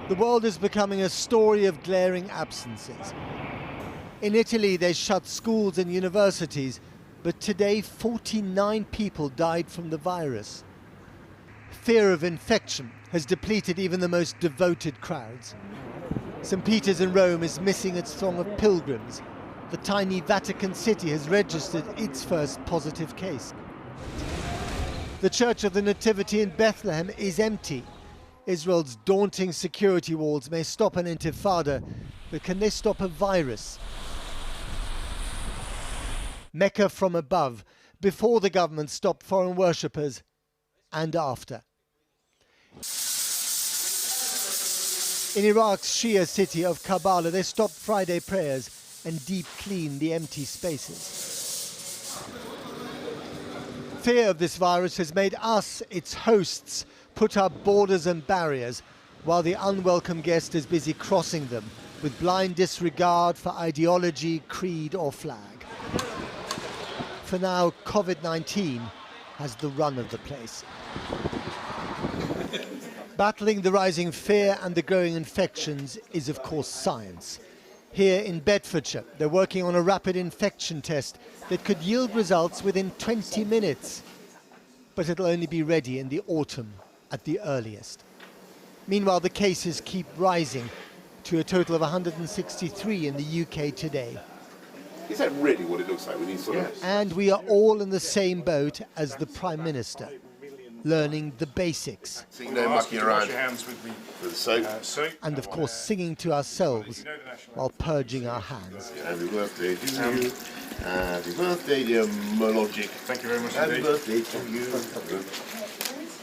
The world is becoming a story of glaring absences. In Italy, they shut schools and universities, but today 49 people died from the virus. Fear of infection has depleted even the most devoted crowds. St. Peter's in Rome is missing its throng of pilgrims. The tiny Vatican City has registered its first positive case. The Church of the Nativity in Bethlehem is empty. Israel's daunting security walls may stop an intifada, but can they stop a virus? Mecca from above, before the government stopped foreign worshippers, and after. In Iraq's Shia city of Karbala, they stopped Friday prayers and deep-cleaned the empty spaces. Fear of this virus has made us, its hosts, put up borders and barriers, while the unwelcome guest is busy crossing them with blind disregard for ideology, creed or flag. For now, COVID-19 has the run of the place. Battling the rising fear and the growing infections is, of course, science. Here in Bedfordshire, they're working on a rapid infection test that could yield results within 20 minutes. But it'll only be ready in the autumn at the earliest. Meanwhile, the cases keep rising to a total of 163 in the UK today. Is that really what it looks like when you sort of... And we are all in the same boat as the Prime Minister, learning the basics. So you know, mucking around with soap. And of course singing to ourselves while purging our hands. Happy birthday to you. Happy birthday, dear Mologic. Thank you very much Happy indeed. birthday to you.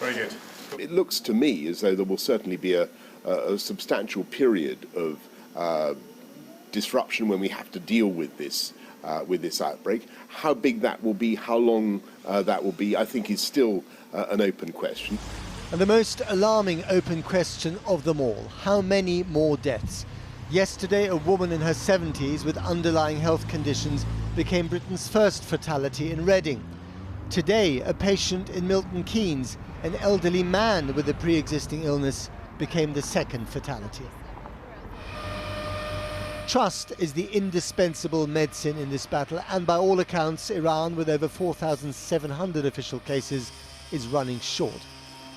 Very good. It looks to me as though there will certainly be a substantial period of disruption when we have to deal with this outbreak. How big that will be, how long that will be, I think is still an open question. And the most alarming open question of them all, how many more deaths? Yesterday, a woman in her 70s with underlying health conditions became Britain's first fatality in Reading. Today, a patient in Milton Keynes, an elderly man with a pre-existing illness, became the second fatality. Trust is the indispensable medicine in this battle, and by all accounts, Iran, with over 4,700 official cases, is running short.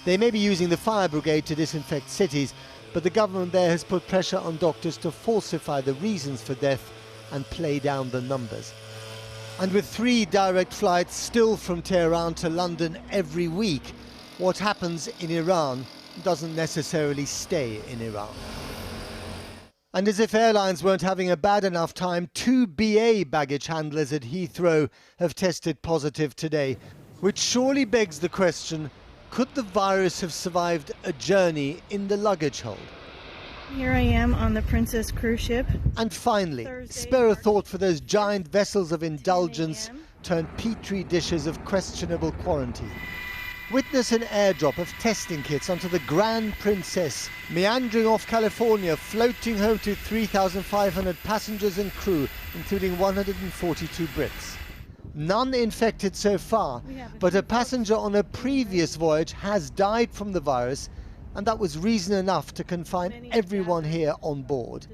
They may be using the fire brigade to disinfect cities, but the government there has put pressure on doctors to falsify the reasons for death and play down the numbers. And with 3 direct flights still from Tehran to London every week, what happens in Iran doesn't necessarily stay in Iran. And as if airlines weren't having a bad enough time, 2 BA baggage handlers at Heathrow have tested positive today, which surely begs the question, could the virus have survived a journey in the luggage hold? Here I am on the Princess cruise ship. And finally, spare a thought for those giant vessels of indulgence turned petri dishes of questionable quarantine. Witness an airdrop of testing kits onto the Grand Princess, meandering off California, floating home to 3,500 passengers and crew, including 142 Brits. None infected so far, but a passenger on a previous voyage has died from the virus, and that was reason enough to confine everyone here on board.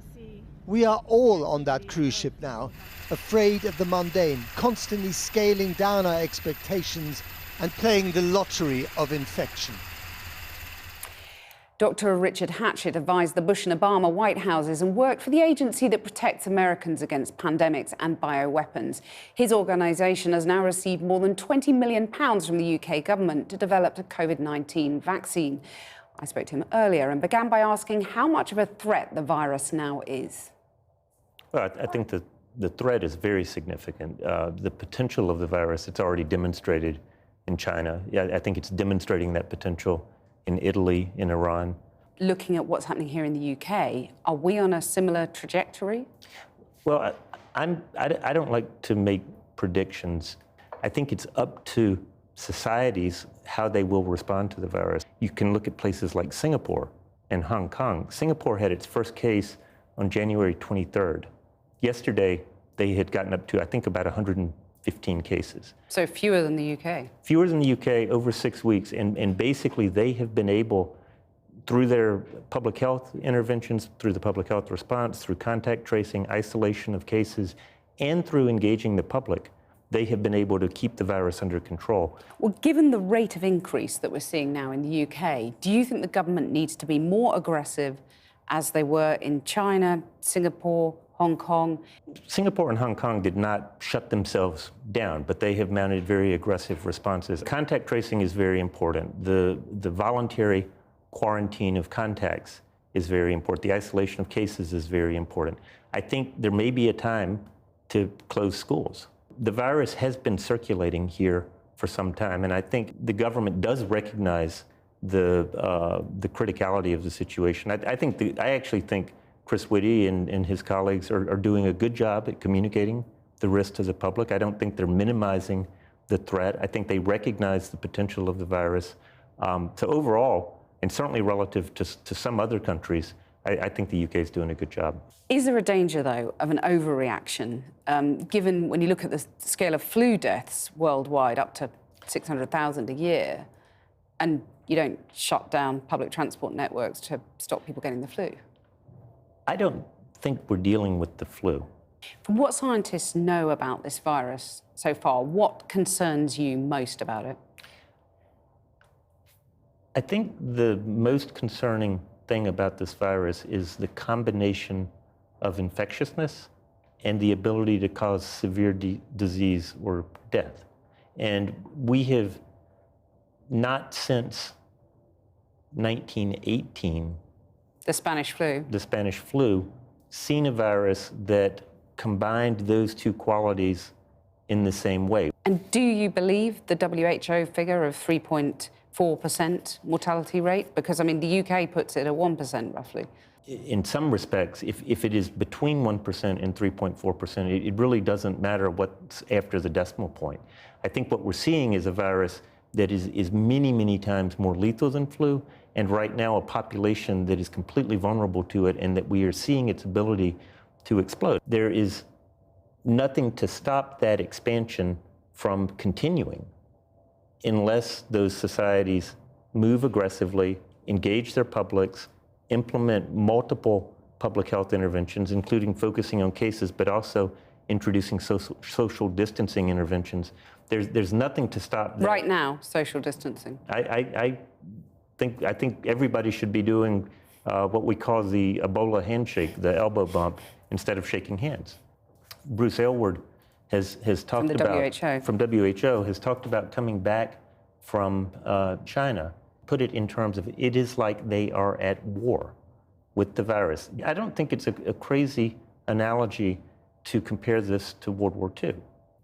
We are all on that cruise ship now, afraid of the mundane, constantly scaling down our expectations and playing the lottery of infection. Dr. Richard Hatchett advised the Bush and Obama White Houses and worked for the agency that protects Americans against pandemics and bioweapons. His organisation has now received more than £20 million from the UK government to develop a COVID-19 vaccine. I spoke to him earlier and began by asking how much of a threat the virus now is. Well, I think that the threat is very significant. The potential of the virus, it's already demonstrated in China. Yeah, I think it's demonstrating that potential in Italy, in Iran. Looking at what's happening here in the UK, are we on a similar trajectory? Well, I don't like to make predictions. I think it's up to societies how they will respond to the virus. You can look at places like Singapore and Hong Kong. Singapore had its first case on January 23rd. Yesterday, they had gotten up to, I think, about 115 cases. So fewer than the UK? Fewer than the UK over 6 weeks. And basically, they have been able, through their public health interventions, through the public health response, through contact tracing, isolation of cases, and through engaging the public, they have been able to keep the virus under control. Well, given the rate of increase that we're seeing now in the UK, do you think the government needs to be more aggressive as they were in China, Singapore, Hong Kong? Singapore and Hong Kong did not shut themselves down, but they have mounted very aggressive responses. Contact tracing is very important. The voluntary quarantine of contacts is very important. The isolation of cases is very important. I think there may be a time to close schools. The virus has been circulating here for some time, and I think the government does recognize the criticality of the situation. I actually think Chris Whitty and his colleagues are doing a good job at communicating the risk to the public. I don't think they're minimizing the threat. I think they recognize the potential of the virus. So overall, and certainly relative to some other countries, I think the UK is doing a good job. Is there a danger, though, of an overreaction, given when you look at the scale of flu deaths worldwide, up to 600,000 a year, and you don't shut down public transport networks to stop people getting the flu? I don't think we're dealing with the flu. From what scientists know about this virus so far, what concerns you most about it? I think the most concerning thing about this virus is the combination of infectiousness and the ability to cause severe disease or death. And we have not since 1918, the Spanish flu, seen a virus that combined those two qualities in the same way. And do you believe the WHO figure of 3.4% mortality rate? Because, I mean, the UK puts it at 1%, roughly. In some respects, if it is between 1% and 3.4%, it really doesn't matter what's after the decimal point. I think what we're seeing is a virus that is many, many times more lethal than flu, and right now a population that is completely vulnerable to it, and that we are seeing its ability to explode. There is nothing to stop that expansion from continuing unless those societies move aggressively, engage their publics, implement multiple public health interventions, including focusing on cases, but also introducing social distancing interventions. There's nothing to stop that. Right now, social distancing. I think everybody should be doing what we call the Ebola handshake, the elbow bump, instead of shaking hands. Bruce Aylward has talked about, from WHO, has talked about coming back from China, put it in terms of it is like they are at war with the virus. I don't think it's a crazy analogy to compare this to World War II.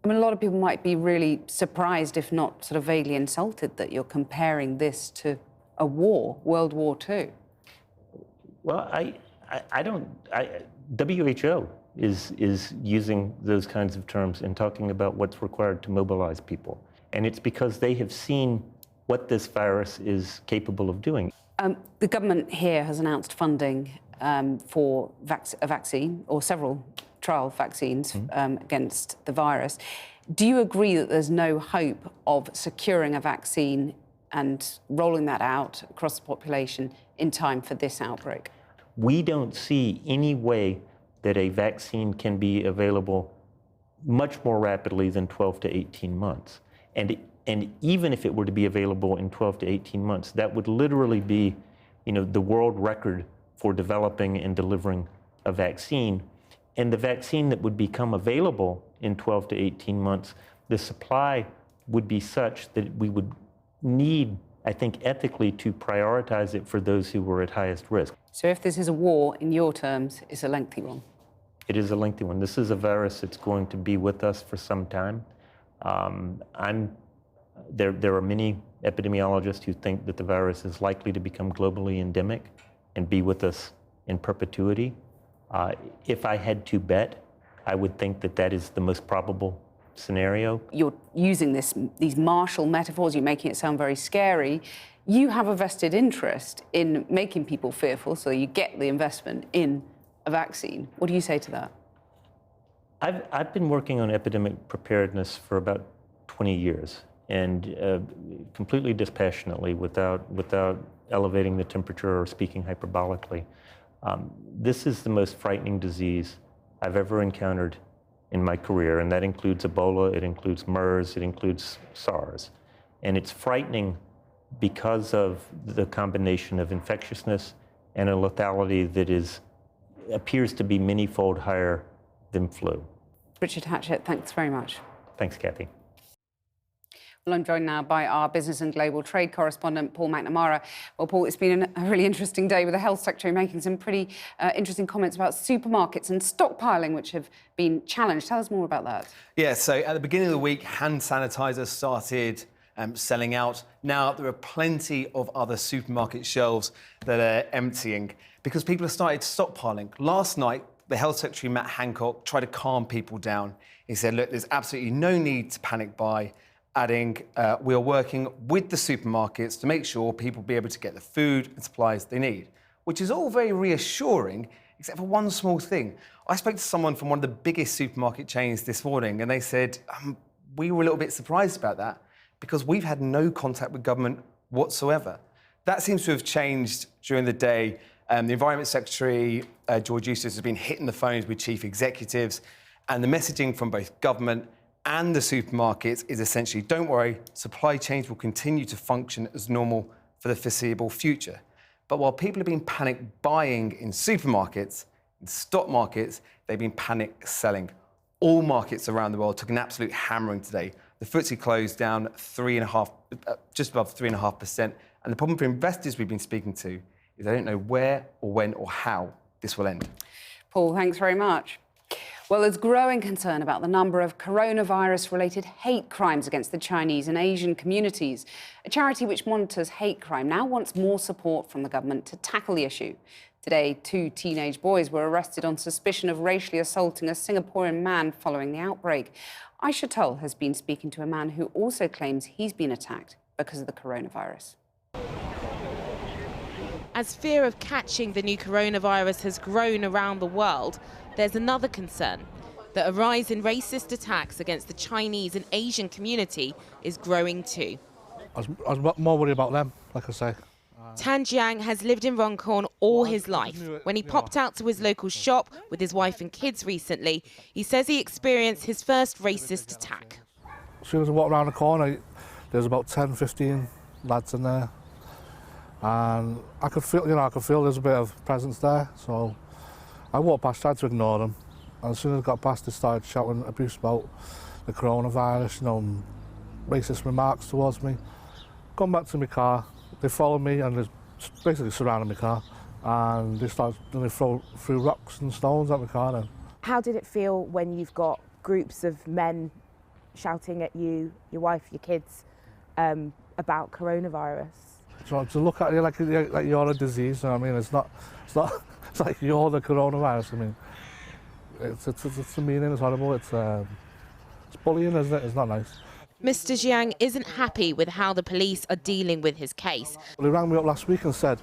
I mean, a lot of people might be really surprised, if not sort of vaguely insulted, that you're comparing this to a war, World War II. Well, WHO is using those kinds of terms and talking about what's required to mobilize people. And it's because they have seen what this virus is capable of doing. The government here has announced funding for a vaccine, or several trial vaccines against the virus. Do you agree that there's no hope of securing a vaccine and rolling that out across the population in time for this outbreak? We don't see any way that a vaccine can be available much more rapidly than 12 to 18 months. And even if it were to be available in 12 to 18 months, that would literally be, the world record for developing and delivering a vaccine. And the vaccine that would become available in 12 to 18 months, the supply would be such that we would need, I think, ethically to prioritize it for those who were at highest risk. So if this is a war, in your terms, it's a lengthy one? It is a lengthy one. This is a virus that's going to be with us for some time. There are many epidemiologists who think that the virus is likely to become globally endemic and be with us in perpetuity. If I had to bet, I would think that that is the most probable scenario. You're using these martial metaphors, you're making it sound very scary. You have a vested interest in making people fearful, so you get the investment in a vaccine. What do you say to that? I've been working on epidemic preparedness for about 20 years, and completely dispassionately, without elevating the temperature or speaking hyperbolically. This is the most frightening disease I've ever encountered in my career, and that includes Ebola, it includes MERS, it includes SARS. And it's frightening because of the combination of infectiousness and a lethality that appears to be many-fold higher than flu. Richard Hatchett, thanks very much. Thanks, Kathy. Well, I'm joined now by our business and global trade correspondent, Paul McNamara. Well, Paul, it's been a really interesting day with the Health Secretary making some pretty interesting comments about supermarkets and stockpiling, which have been challenged. Tell us more about that. Yeah, so at the beginning of the week, hand sanitizer started selling out. Now there are plenty of other supermarket shelves that are emptying because people have started stockpiling. Last night, the Health Secretary, Matt Hancock, tried to calm people down. He said, look, there's absolutely no need to panic buy, adding, we are working with the supermarkets to make sure people be able to get the food and supplies they need, which is all very reassuring, except for one small thing. I spoke to someone from one of the biggest supermarket chains this morning, and they said, we were a little bit surprised about that because we've had no contact with government whatsoever. That seems to have changed during the day. The Environment Secretary, George Eustice, has been hitting the phones with chief executives, and the messaging from both government and the supermarkets is essentially, don't worry, supply chains will continue to function as normal for the foreseeable future. But while people have been panic buying in supermarkets, in stock markets, they've been panic selling. All markets around the world took an absolute hammering today. The FTSE closed down just above 3.5%. And the problem for investors we've been speaking to is they don't know where or when or how this will end. Paul, thanks very much. Well, there's growing concern about the number of coronavirus-related hate crimes against the Chinese and Asian communities. A charity which monitors hate crime now wants more support from the government to tackle the issue. Today, 2 teenage boys were arrested on suspicion of racially assaulting a Singaporean man following the outbreak. Aisha Tull has been speaking to a man who also claims he's been attacked because of the coronavirus. As fear of catching the new coronavirus has grown around the world, there's another concern, that a rise in racist attacks against the Chinese and Asian community is growing too. I was more worried about them, like I say. Tan Jiang has lived in Runcorn all his life. When he popped out to his local shop with his wife and kids recently, he says he experienced his first racist attack. As soon as I walked around the corner, there's about 10, 15 lads in there. And I could feel there's a bit of presence there. So I walked past, tried to ignore them. And as soon as I got past, they started shouting abuse about the coronavirus, and racist remarks towards me. Gone back to my car, they followed me and they basically surrounded my car. And they threw rocks and stones at my car then. How did it feel when you've got groups of men shouting at you, your wife, your kids, about coronavirus? So to look at you like you're a disease, you know what I mean? It's like you're the coronavirus. I mean, it's the meaning. It's horrible. It's bullying, isn't it? It's not nice. Mr. Jiang isn't happy with how the police are dealing with his case. They rang me up last week and said,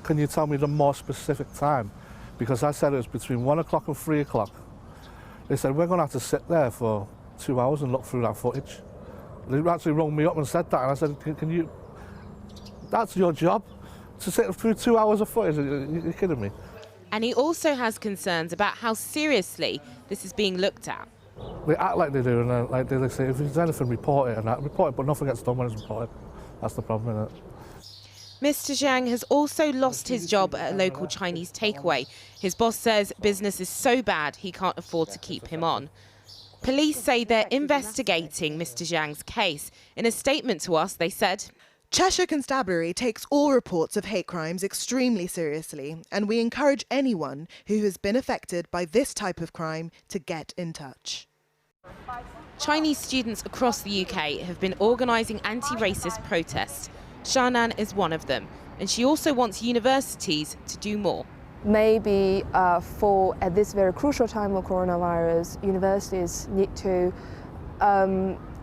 "Can you tell me the more specific time?" Because I said it was between 1 o'clock and 3 o'clock. They said we're going to have to sit there for 2 hours and look through that footage. They actually rang me up and said that, and I said, "Can you? That's your job, to sit through 2 hours of footage. You're kidding me." And he also has concerns about how seriously this is being looked at. They act like they do, and like they say, if there's anything, report it, and that. Report it, but nothing gets done when it's reported. That's the problem, isn't it? Mr. Jiang has also lost his job at a local Chinese takeaway. His boss says business is so bad he can't afford to keep him on. Police say they're investigating Mr. Jiang's case. In a statement to us, they said, Cheshire Constabulary takes all reports of hate crimes extremely seriously, and we encourage anyone who has been affected by this type of crime to get in touch. Chinese students across the UK have been organising anti-racist protests. Shannan is one of them, and she also wants universities to do more. Maybe at this very crucial time of coronavirus, universities need to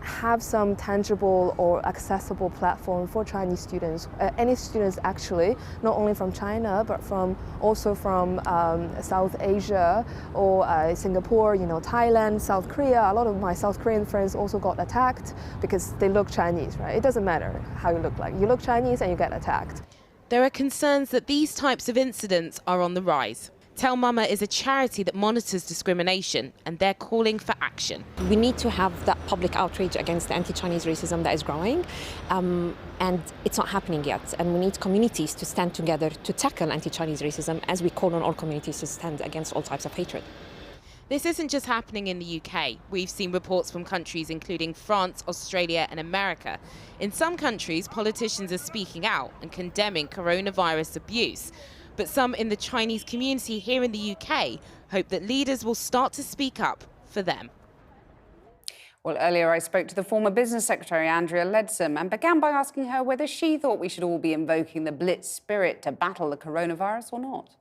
have some tangible or accessible platform for Chinese students. Any students actually, not only from China, but also from South Asia or Singapore, Thailand, South Korea. A lot of my South Korean friends also got attacked because they look Chinese, right? It doesn't matter how you look like. You look Chinese and you get attacked. There are concerns that these types of incidents are on the rise. Tell Mama is a charity that monitors discrimination, and they're calling for action. We need to have that public outrage against the anti-Chinese racism that is growing, and it's not happening yet. And we need communities to stand together to tackle anti-Chinese racism, as we call on all communities to stand against all types of hatred. This isn't just happening in the UK. We've seen reports from countries including France, Australia and America. In some countries, politicians are speaking out and condemning coronavirus abuse. But some in the Chinese community here in the UK hope that leaders will start to speak up for them. Well, earlier I spoke to the former Business Secretary, Andrea Leadsom, and began by asking her whether she thought we should all be invoking the Blitz spirit to battle the coronavirus or not.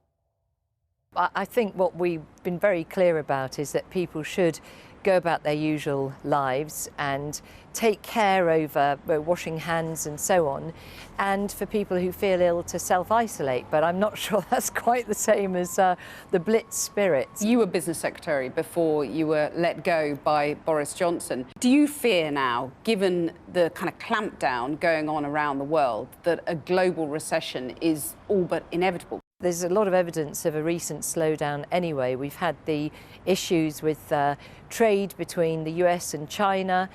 I think what we've been very clear about is that people should go about their usual lives and take care over washing hands and so on, and for people who feel ill to self-isolate. But I'm not sure that's quite the same as the Blitz spirit. You were Business Secretary before you were let go by Boris Johnson. Do you fear now, given the kind of clampdown going on around the world, that a global recession is all but inevitable? There's a lot of evidence of a recent slowdown anyway. We've had the issues with trade between the US and China.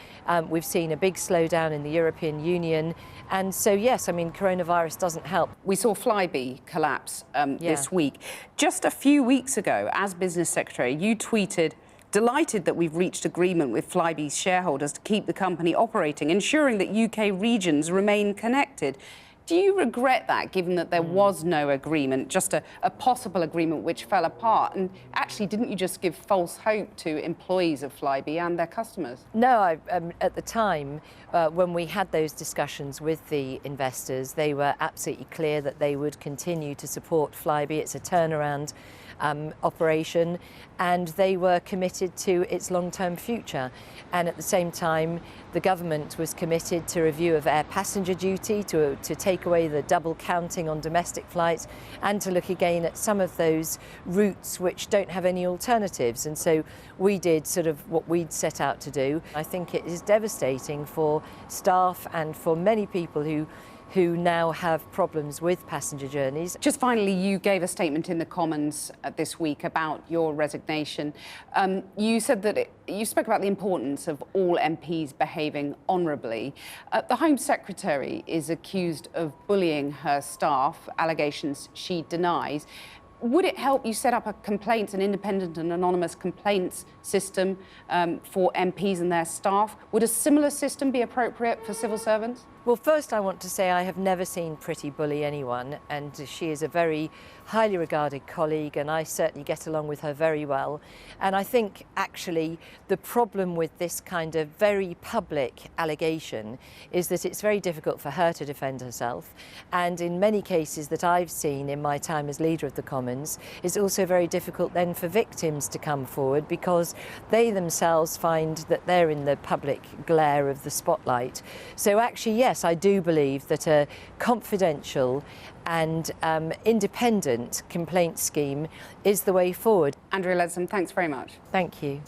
We've seen a big slowdown in the European Union. And so, yes, I mean, coronavirus doesn't help. We saw Flybe collapse this week. Just a few weeks ago, as Business Secretary, you tweeted, "Delighted that we've reached agreement with Flybe's shareholders to keep the company operating, ensuring that UK regions remain connected." Do you regret that, given that there was no agreement, just a possible agreement which fell apart? And actually, didn't you just give false hope to employees of Flybe and their customers? No, at the time, when we had those discussions with the investors, they were absolutely clear that they would continue to support Flybe. It's a turnaround operation, and they were committed to its long-term future. And at the same time, the government was committed to review of air passenger duty, to take away the double counting on domestic flights, and to look again at some of those routes which don't have any alternatives. And so we did sort of what we'd set out to do. I think it is devastating for staff and for many people who now have problems with passenger journeys. Just finally, you gave a statement in the Commons this week about your resignation. You said that you spoke about the importance of all MPs behaving honourably. The Home Secretary is accused of bullying her staff, allegations she denies. Would it help you set up an independent and anonymous complaints system for MPs and their staff? Would a similar system be appropriate for civil servants? Well, first I want to say I have never seen Pretty bully anyone, and she is a very highly regarded colleague, and I certainly get along with her very well. And I think actually the problem with this kind of very public allegation is that it's very difficult for her to defend herself, and in many cases that I've seen in my time as leader of the Commons, it's also very difficult then for victims to come forward, because they themselves find that they're in the public glare of the spotlight. So actually, yes, I do believe that a confidential and independent complaint scheme is the way forward. Andrea Leadsom, thanks very much. Thank you.